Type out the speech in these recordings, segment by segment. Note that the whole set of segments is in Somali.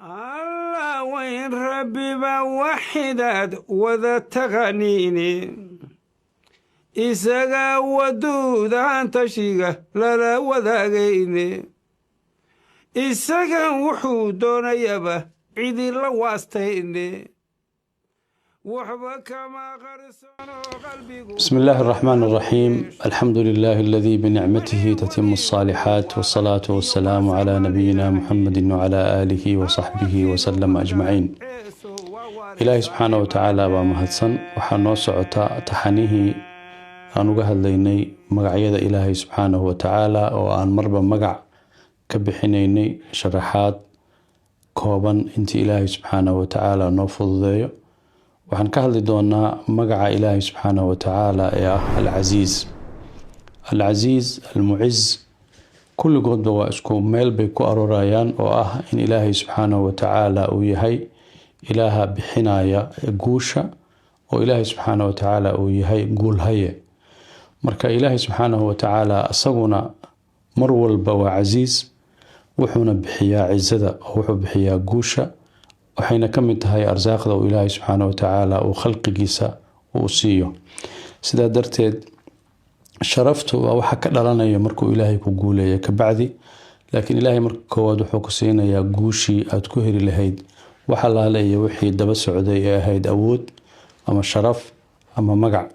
الله وين ربي بوحداد وذا تغنيني إساقا ودود عن تشيقة لا وذاقيني إساقا وحودون يبا عيدي لواستيني بسم الله الرحمن الرحيم. الحمد لله الذي بنعمته تتم الصالحات، والصلاة والسلام على نبينا محمد وعلى آله وصحبه وسلم أجمعين. إلهي سبحانه وتعالى بمهدسن وحنو سعطا تحنيه أنوغه الليني مقعيد إلهي سبحانه وتعالى وأن مربا مقع كبحينيني شرحات كوبا انت إلهي سبحانه وتعالى نوفض ذيو. waxaan ka hadli doonaa magaca Ilaahay subhanahu wa ta'ala ee al-Aziz al-Mu'izz kulligood waa isku meel bay ku arorayaan oo ah in Ilaahay subhanahu wa ta'ala uu yahay ilaaha bixinaya guusha oo Ilaahay subhanahu wa ta'ala uu yahay guulhaye. marka Ilaahay subhanahu wa ta'ala asaguna mar walba waa aziz wuxuuna bixiyaa ciizada oo wuxuu bixiyaa guusha waxayna ka mid tahay arsaaqda oo Ilaahay subhanahu wa ta'ala uu khalqigiisa uu siiyo. sidaa darteed sharaftu waxa ka dhalanaya markuu Ilaahay ku guuleeyo ka bacdi, laakiin Ilaahay marka koowaad wuxuu ku siinayaa guushii aad ku heli lahayd waxa la leeyahay wixii daba socday ee ahayd awood ama sharaf ama magac.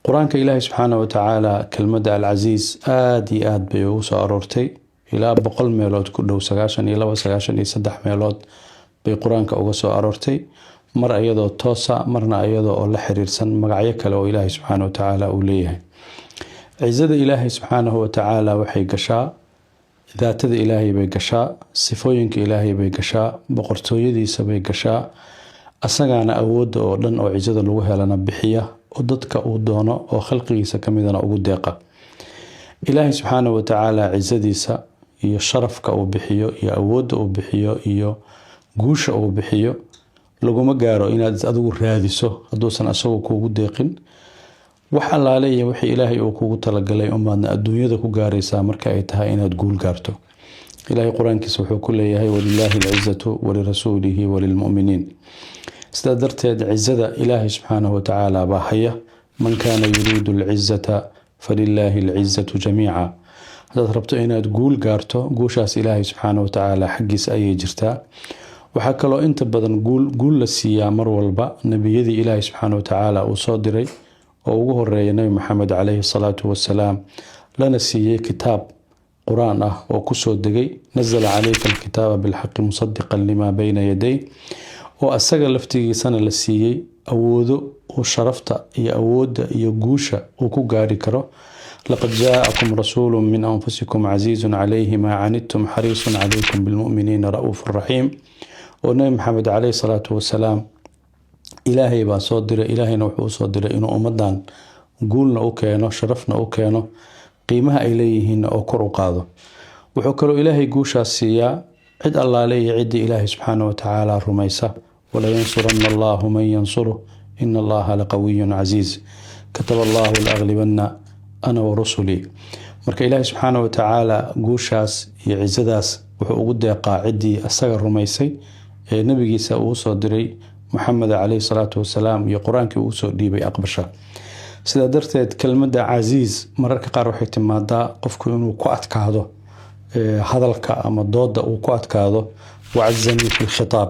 quraanka Ilaahay subhanahu wa ta'ala kelmadda al-Aziz aad iyo aad bay ugu soo aroortay ilaa 100 meelood ku dhow 93 meelood bay quraanka uga soo aroortay, mar ayadoo toosa marna ayadoo oo la xiriirsan magacyo kale oo Ilaahay subhanahu wa ta'ala uu leeyahay. ciizada Ilaahay subhanahu wa ta'ala waxay gashaa daatada Ilaahay bay gashaa, sifooyinka Ilaahay bay gashaa, boqortooyadiisa bay gashaa, asagana awoodda oo dhan oo ciizada lagu helana bixiya oo dadka uu doono oo khalqigiisa kamidana ugu deeqa. Ilaahay subhanahu wa ta'ala ciizadiisa iyo sharafka uu bixiyo iyo awoodda uu bixiyo iyo guusha uu bixiyo laguma gaaro inaad adigu raadiso haduusan asagu kuugu deeqin. wax allaale iyo wixii Ilaahay uu kuugu talagalay umaadna adduunyada ku gaaraysaa marka ay tahay inaad guul gaarto. Ilaahay quraankiisa wuxuu ku leeyahay walillahi al-izzatu walirasuulihi walilmu'miniin. sidaa darteed ciizada Ilaahay subhanahu wa ta'ala baa haya man kaana yuriidu al-izzata falillahi al-izzatu jamiica. hadaad rabto inaad guul gaarto guushaas Ilaahay subhanahu wa ta'ala xaggiisa ayay jirtaa. waxaa kaloo inta badan guul la siiyaa mar walba nabiyadii Ilaahay subhanahu wa ta'ala uu soo diray oo ugu horeeyay Nabi Muhammad alayhi salatu wassalaam lana siiyay kitaab quraan ah oo ku soo degay nazala alayka alkitaaba bilhaqqi musaddiqan lima bayna yaday oo asaga laftigiisana la siiyay awoodo oo sharafta iyo awoodda iyo guusha uu ku gaari karo. لقد جاءكم رسول من أنفسكم عزيز عليه ما عنتم حريص عليكم بالمؤمنين رؤوف رحيم. ونبي محمد عليه الصلاة والسلام إلهي بصدر إلهي نوحو صدر إنه أمدان قولنا أوكينو شرفنا أوكينو قيمها إليهن أوكرو قاضو وحكرو إلهي قوشا السياء عد الله عليه عد إلهي سبحانه وتعالى رميسة ولا ينصرن الله من ينصره إن الله لقوي عزيز كتب الله الأغلبن أنا ورسلي. marka Ilaahay subhanahu wa ta'ala guushaas iyo ciizadaas wuxuu ugu deeqaa cidii asaga rumaysay ee nabigiisa uu soo diray Muhammad alayhi salatu wassalaam iyo quraankii uu soo dhiibay aqbasha. sidaa darteed kelmadda aziz mararka qaar waxay timaadaa qofku inuu ku adkaado hadalka ama dooda uu ku adkaado wa'azani fi khitaab.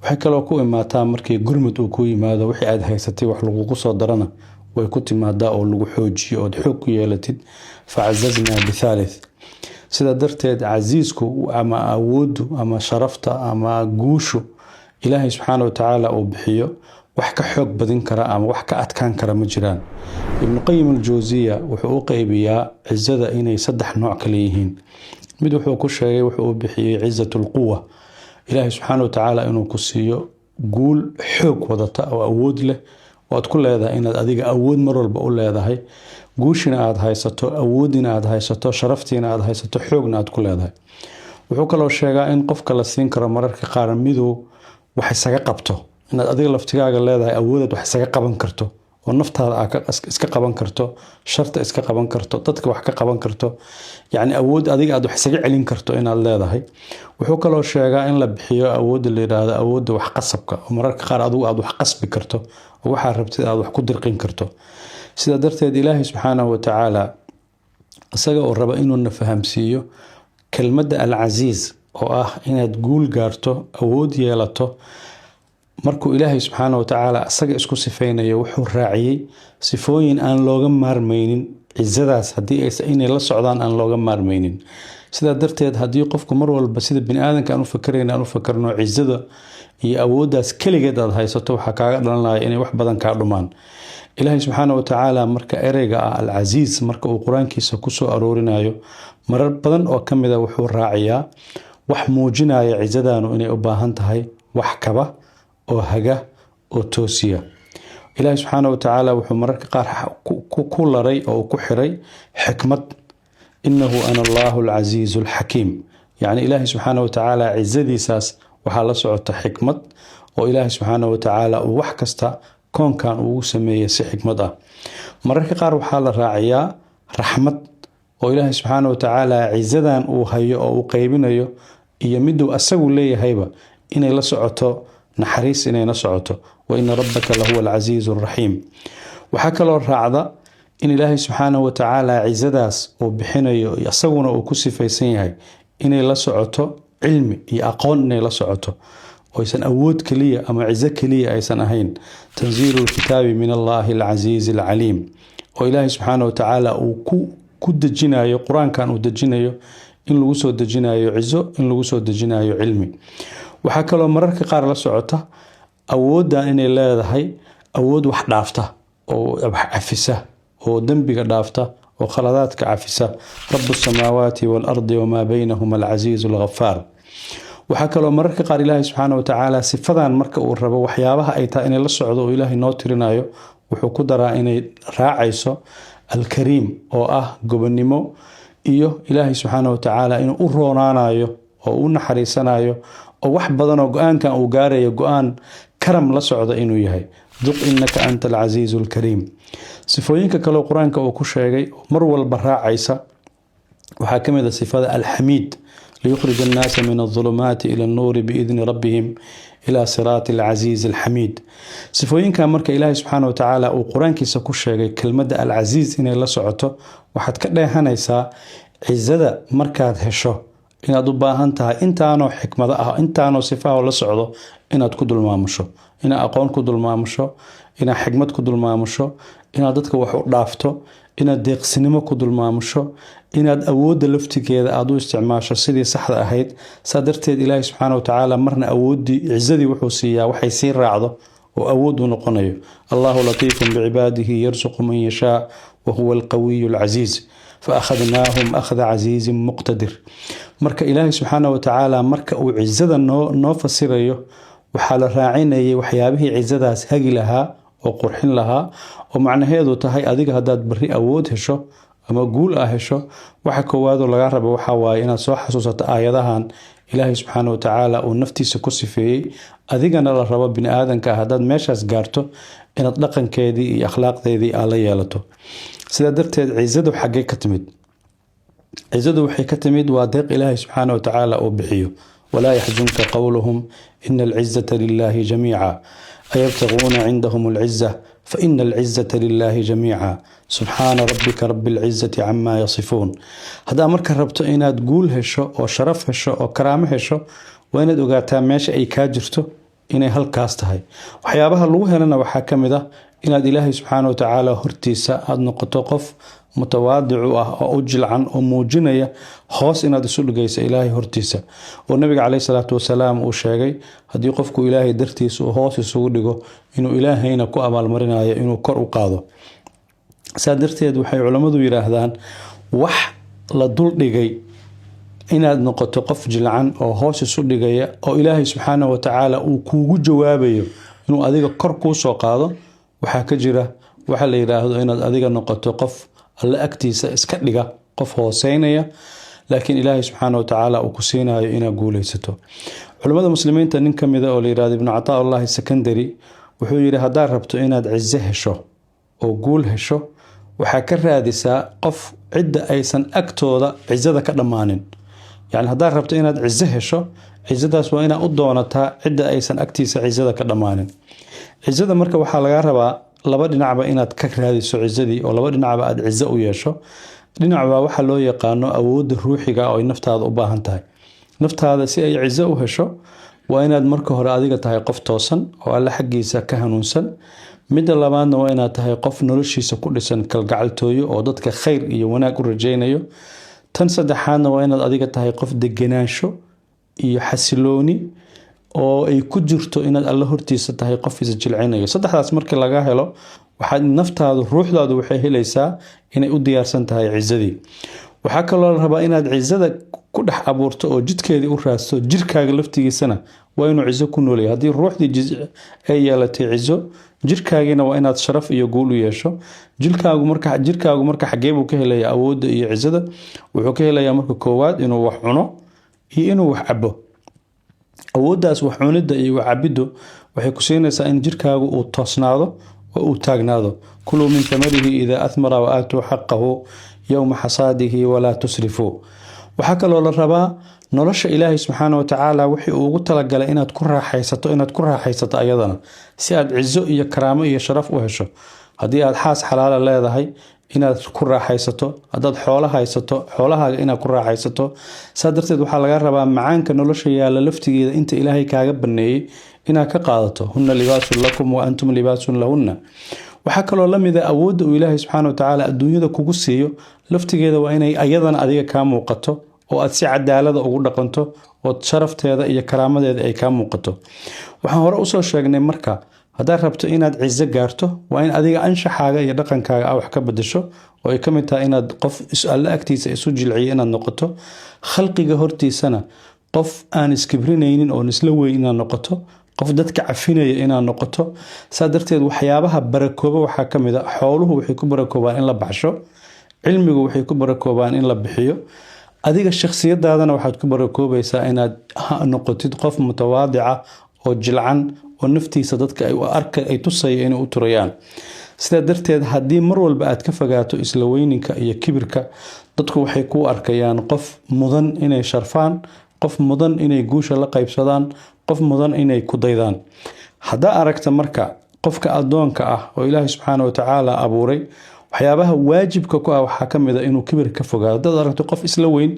waxay kaloo ku imaataa markii gurmud uu ku yimaado wixii aad haysatay wax lagu soo darana way ku timaadaa oo lagu xoojiyo oo xoog ku yeelatid fa'azazna bithalith. sidaa darteed aziizku ama awoodu ama sharafta ama guushu Ilaahay subhanahu wa ta'ala uu bixiyo wax ka xoog badin kara ama wax ka adkaan kara ma jiraan. ibn qayyim al-jawziyya wuxuu u qaybiyaa ciizada inay saddex nooc kala yihiin. mid wuxuu ku sheegay wuxuu bixiyay ciizatul quwwa, Ilaahay subhanahu wa ta'ala inuu ku siiyo guul xoog wadata oo awood leh waad ku leedahay inaad adiga awood mar walba u leedahay, guushina aad haysato, awoodina aad haysato, sharaftiina aad haysato, xoogna aad ku leedahay. wuxuu kaloo sheegaa in qofka la siin karo mararka qaar miduu wax isaga qabto inaad adiga laftigaaga leedahay awood wax isaga qaban karto naftaada iska qaban karto sharta iska qaban karto dadka wax ka qaban karto yani awood adiga aad wax isaga celin karto inaad leedahay wuxuu kaloo sheegaa in la bixiyo awood la yiraahdo awoodda wax qasabka oo mararka qaar adigu aad wax qasbi karto oo waxa rabtid aad wax ku dirqin karto sida darteed ilaahay subxaanahu wa tacaala isaga oo raba inuu na fahamsiiyo kelmadda al-aziiz oo ah inaad guul gaarto awood yeelato markuu ilaahay subxaanahu wa tacaala isaga isku sifeynayo wuxuu raaciyay sifooyin aan looga maarmaynin cizadaas haddii inay la socdaan aan looga maarmaynin sidaa darteed haddii qofku mar walba sida bini aadanka aan u fakarayna aan u fakarno cizada iyo awooddaas keligeed aad haysato waxaa kaaga dhalanaya inay wax badan kaa dhumaan ilaahay subxaanahu wa tacaala marka ereyga ah al-aziiz marka uu qur-aankiisa kusoo aroorinayo marar badan oo ka mid a wuxuu raaciyaa wax muujinaya cizadaanu inay u baahan tahay wax kaba oo haga oo toosiya ilaahay subxaanahu wa tacaala wuxuu mararka qaar ku laray oo ku xiray xikmad innahu ana allahu al-aziizu al-xakiim yani ilaahay subxaanahu wa tacaala cizadiisaas waxaa la socota xikmad oo ilaahay subxaanahu wa tacaala uu wax kasta koonkan ugu sameeyay si xikmad ah mararka qaar waxaa la raaciyaa raxmad oo ilaahay subxaanahu wa tacaala cizadan uu hayo oo uu qaybinayo iyo miduu asagu leeyahayba inay la socoto naxariis inay la socoto wa inna rabbaka lahuwa al-aziizu ar-rahiim waxaa kaloo raacda in ilaahay subxaanahu wa tacaala cizadaas uu bixinayo asaguna uu ku sifaysan yahay inay la socoto cilmi iyo aqoon inay la socoto ويسن أود كلية أما عزة كلية أيسن أهين تنزيل الكتاب من الله العزيز العليم وإلهي سبحانه وتعالى وكود الجناية قرآن كان ود الجناية إن لوسو الجناية عزة إن لوسو الجناية علمي وحكى له مرة قار لسعته أود أن الله هاي أود واحد عفته أو عفسه أو دنبك دافته وخلاداتك عفسه رب السماوات والأرض وما بينهما العزيز الغفار waxaa kaloo mararka qaar ilaahay subxaanahu wa tacaala sifadan marka uu rabo waxyaabaha ay tahay inay la socdo oo ilaahay noo tirinayo wuxuu ku daraa inay raacayso alkariim oo ah gobonimo iyo ilaahay subxaanahu wa tacaala inuu u roonaanayo oo u naxariisanayo oo wax badan oo go-aankan uu gaarayo go-aan karam la socda inuu yahay duq innaka anta alcasiizu alkariim sifooyinka kaloo qur-aanka uu ku sheegay mar walba raacaysa waxaa ka mid ah sifada alxamiid ليخرج الناس من الظلمات إلى النور بإذن ربهم إلى صراط العزيز الحميد صفوين كان مركا إلهي سبحانه وتعالى وقرآن كيسا كشيغي كلمة العزيز إنه لا سعوته وحد كده هنيسا عزة مركا هشو إن أدوباهنتها إنت أنو حكمة إنت أنو صفاه ولا سعوده إن أتكدو المامشو إن أقوان كدو المامشو إن حكمة كدو المامشو إن أدتك وحو دافتو inaad deeqsinimo ku dulmaamusho inaad awoodda laftigeeda aad u isticmaasho sidii saxda ahayd saa darteed ilaahay subxaanahu wa tacaala marna awooddii cizadii wuxuu siiyaa waxay sii raacdo oo awood u noqonayo allahu latiifun bicibaadihi yarsuqu man yashaa wa huwa alqawiyu alcasiiz faakhadnaahum akhda casiizin muqtadir marka ilaahay subxaanahu wa tacaala marka uu cizada noo fasirayo waxaa la raacinayay waxyaabihii cizadaas hagi lahaa oo qurxin lahaa oo macnaheedu tahay adiga hadaad bari awood hesho ama guul ah hesho waxa koowaad oo laga rabo waxa waaye inaad soo xasuusato aayadahan ilaahay subxaanahu wa tacaala uu naftiisa ku sifeeyey adigana la rabo bini aadanka hadaad meeshaas gaarto inaad dhaqankeedii iyo akhlaaqdeedii aad la yeelato sidaa darteed cizadu xaggee ka timid cizadu waxay ka timid waa deeq ilaahay subxaanahu wa tacaala uu bixiyo walaa yaxzunka qowluhum ina alcizata lilahi jamiica أيبتغون عندهم العزة فإن العزة لله جميعا سبحان ربك رب العزة عما يصفون هذا مركز ربط إنا تقول هشو أو شرف هشو أو كرامة هشو وإن دوغاتا ماشي أي كاجرتو إنا هالكاستهاي وحيابها اللوهة لنا وحاكم ذا إنا إلهي سبحانه وتعالى هرتيسا هاد نقطة قف متواضع أو جلعا أو موجنية خاص إنا دسول جيس إلهي هرتيسا والنبي عليه الصلاة والسلام وشاقي هاد يقفكو إلهي درتيس وخاص يسوليقو إنو إلهينا كو أمال مرنايا إنو كرو قادو سادرتيد وحي علماء يراهدان وح لدول ديغي إنا نقطة قف جلعا أو خاص يسوليقي أو إلهي سبحانه وتعالى وكوغو جوابيو إنو أديغا كركو سو قادو وحا كجيرا وحا ليراهدو إنا أديغا نقطة قف alla agtiisa iska dhiga qof hooseynaya laakiin ilaahay subxaanahu wa tacaala uu ku siinayo inaad guulaysato culimada muslimiinta nin ka mid ah oo la yiraahdo ibn Ataa Allah Secondary wuxuu yiri haddaad rabto inaad cizo hesho oo guul hesho waxaa ka raadisaa qof cidda aysan agtooda cizada ka dhammaanin. يعني haddaad rabto inaad cizo hesho cizadaas waa inaad u doonataa cidda aysan agtiisa cizada ka dhammaanin. cizada marka waxaa laga rabaa laba dhinacba inaad ka raadiso cizadii oo laba dhinacba aad cizo u yeesho. dhinac baa waxa loo yaqaano awoodda ruuxiga oo ay naftaada u baahan tahay. naftaada si ay cizo u hesho waa inaad marka hore adiga tahay qof toosan oo alla xaggiisa ka hanuunsan. midda labaadna waa inaad tahay qof noloshiisa ku dhisan kalgacaltooyo oo dadka khayr iyo wanaag u rajaynayo. tan saddexaadna waa inaad adiga tahay qof deganaansho iyo xasilooni oo ay ku jirto inaad alla hortiisa tahay qof is jilcinayo. saddexdaas markii laga helo waxaad naftaadu ruuxdaadu waxay helaysaa inay u diyaarsan tahay cizadii. waxaa kaloo la rabaa inaad cizada ku dhex abuurto oo jidkeedii u raadso. jirkaaga laftigiisana waa inuu cizo ku noolyahay. haddii ruuxdii ay yeelatay cizo jirkaagina waa inaad sharaf iyo guul u yeesho. jirkaagu marka xagee buu ka helayaa awoodda iyo cizada? wuxuu ka helayaa marka koowaad inuu wax cuno iyo inuu wax cabo. awooddaas wax cunidda iyo wax cabiddu waxay ku siinaysaa in jirkaagu uu toosnaado oo uu taagnaado. kuluu min tamarihi idaa athmara wa aatuu xaqahu yowma xasaadihi walaa tusrifuu. waxaa kaloo la rabaa nolosha ilaahay subxaana wa tacaala wixii uu ugu talagalay inaad ku raaxaysato ayadana si aad cizo iyo karaamo iyo sharaf u hesho. haddii aad xaas xalaala leedahay inaad ku raaxaysato, haddaad xoolo haysato xoolahaaga inaad ku raaxaysato. saa darteed waxaa laga rabaa macaanka nolosha yaalla laftigeeda inta ilaahay kaaga baneeyey inaad ka qaadato. hunna libaasun lakum wa antum libaasun lahunna. waxaa kaloo la mid ah awoodda uu ilaahay subxaana wa tacaala adduunyada kugu siiyo laftigeeda waa inay ayadana adiga kaa muuqato oo aad si cadaalada ugu dhaqanto oo sharafteeda iyo karaamadeeda ay kaa muuqato. waxaan hore usoo sheegnay marka haddaad rabto inaad cizo gaarto waa in adiga anshaxaaga iyo dhaqankaaga wax ka bedesho oo ay ka mid tahay inaad qof alla agtiisa isu jilciyo inaad noqoto. khalqiga hortiisana qof aan iskibrinaynin oo isla weyn inaad noqoto. qof dadka cafinaya inaad noqoto. saa darteed waxyaabaha barakooba waxaa ka mid a xooluhu waxay ku barakoobaan in la baxsho. cilmigu waxay ku barakoobaan in la bixiyo. adiga shakhsiyadaadana waxaad ku barakoobaysaa inaad noqotid qof mutawaadica oo jilcan oo naftiisa dadka ay tusaya inay u turayaan. sidaa darteed haddii mar walba aad ka fogaato isla weyninka iyo kibirka dadku waxay ku arkayaan qof mudan inay sharfaan, qof mudan inay guusha la qaybsadaan, qof mudan inay ku daydaan. haddaa aragta marka qofka adoonka ah oo ilaahay subxaana wa tacaala abuuray waxyaabaha waajibka ku ah waxaa ka mid a inuu kibir ka fogaado. haddaad aragto qof isla weyn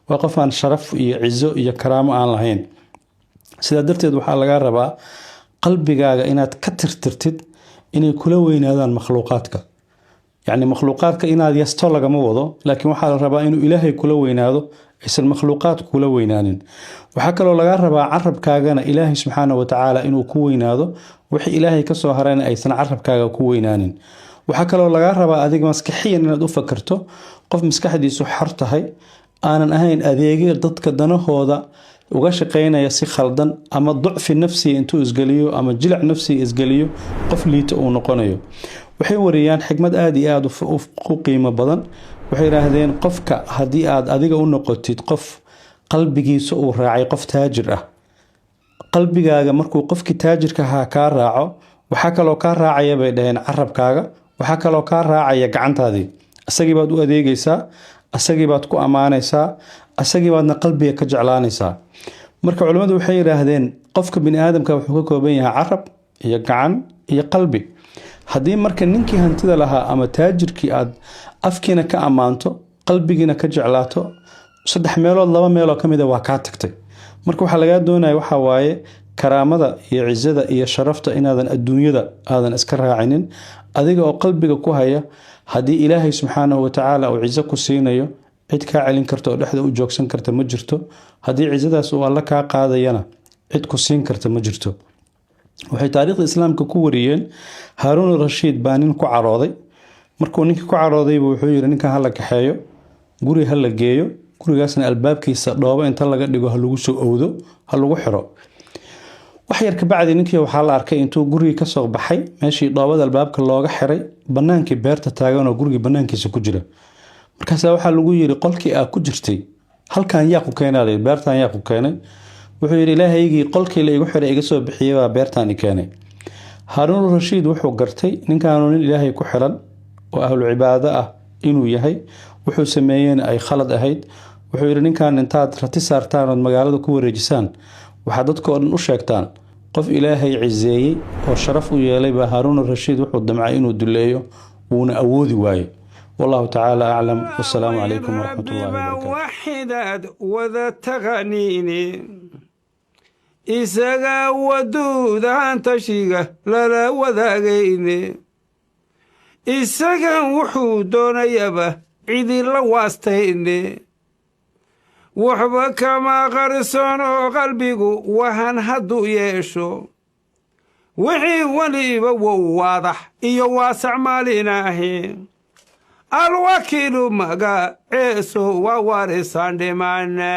waa qof aan sharaf iyo cizo iyo karaamo aan lahayn. sidaa darteed waxaa laga rabaa qalbigaaga inaad ka tirtirtid inay kula weynaadaan makhluuqaadka. yacni makhluuqaadka inaad yasto lagama wado laakiin waxaa la rabaa inuu ilaahay kula weynaado aysan makhluuqaadku kula weynaanin. waxaa kaloo laga rabaa carabkaagana ilaahay subxaana wa tacaala inuu ku weynaado wixii ilaahay kasoo harayna aysan carabkaaga ku weynaanin. waxaa kaloo laga rabaa adiga maskaxiyan inaad u fakarto qof maskaxdiisu xor tahay aanan ahayn adeegyo dadka danahooda uga shaqeynaya si khaldan ama ducfi nafsiga intuu isgeliyo ama jilac nafsiga isgeliyo qof liita uu noqonayo. waxay wariyaan xikmad aad iyo aad u qiimo badan. waxay yiraahdeen qofka haddii aad adiga u noqotid qof qalbigiisa uu raacay qof taajir ah, qalbigaaga markuu qofkii taajirka ahaa kaa raaco waxaa kaloo kaa raacaya bay dhaheen carabkaaga, waxaa kaloo kaa raacaya gacantaadii. asagii baad u adeegaysaa, asagii baad ku ammaanaysaa, asagii baadna qalbiga ka jeclaanaysaa. marka culimmadu waxay yiraahdeen qofka bini aadamka wuxuu ka kooban yahay carab iyo gacan iyo qalbi. haddii marka ninkii hantida lahaa ama taajirkii aad afkiina ka ammaanto qalbigiina ka jeclaato 3 meelood 2 meeloo ka mid ah waa kaa tagtay. marka waxaa lagaa doonaya waxaa waaye karaamada iyo cizada iyo sharafta inaadan adduunyada aadan iska raacinin adiga oo qalbiga ku haya haddii ilaahay subxaanahu wa tacaala uu cizo ku siinayo cid kaa celin karta oo dhexda u joogsan karta ma jirto. haddii cizadaas uu alla kaa qaadayana cid ku siin karta ma jirto. waxay taariikhda islaamka ku wariyeen haaruun rashiid baa nin ku carooday. markuu ninkii ku caroodaybuu wuxuu yidhi ninkan hala kaxeeyo guri hala geeyo, gurigaasna albaabkiisa dhoobo inta laga dhigo ha lagu soo owdo ha lagu xiro. wax yar kabacdi ninkii waxaa la arkay intuu gurigii kasoo baxay meeshii dhoobada albaabka looga xiray banaankii beerta taagan oo gurigii banaankiisa ku jira. markaasaa waxaa lagu yidhi qolkii aad ku jirtay halkan yaa ku keenay, beertan yaa ku keenay? wuxuu yidhi ilaahaygii qolkii la igu xiray iga soo bixiyay baa beertan i keenay. هارون الرشيد وحو قرتي نين كانوا إلهي كحرا وأهل العبادة إنو يهي وحو سميين أي خلد أهيد وحو يرنين كان انتاد رتسارتان والمقالة كو رجسان وحددكو أن أشيكتان قف إلهي عزيي وشرف يلي هارون الرشيد وحو الدمعين ودليو ونأوذي واي والله تعالى أعلم والسلام عليكم ورحمة الله وبركاته وحداد وذا تغنيني إساقا ودودا انتشيغا للا وذاقيني إساقا وحودون يبا عيدي لواستيني وحبا كما غرسونو قلبيقو وهن هدو يشو وحي وليبا وواضح إيو واسع ماليناهي الوكيل مقا عيسو ووارسان دمانا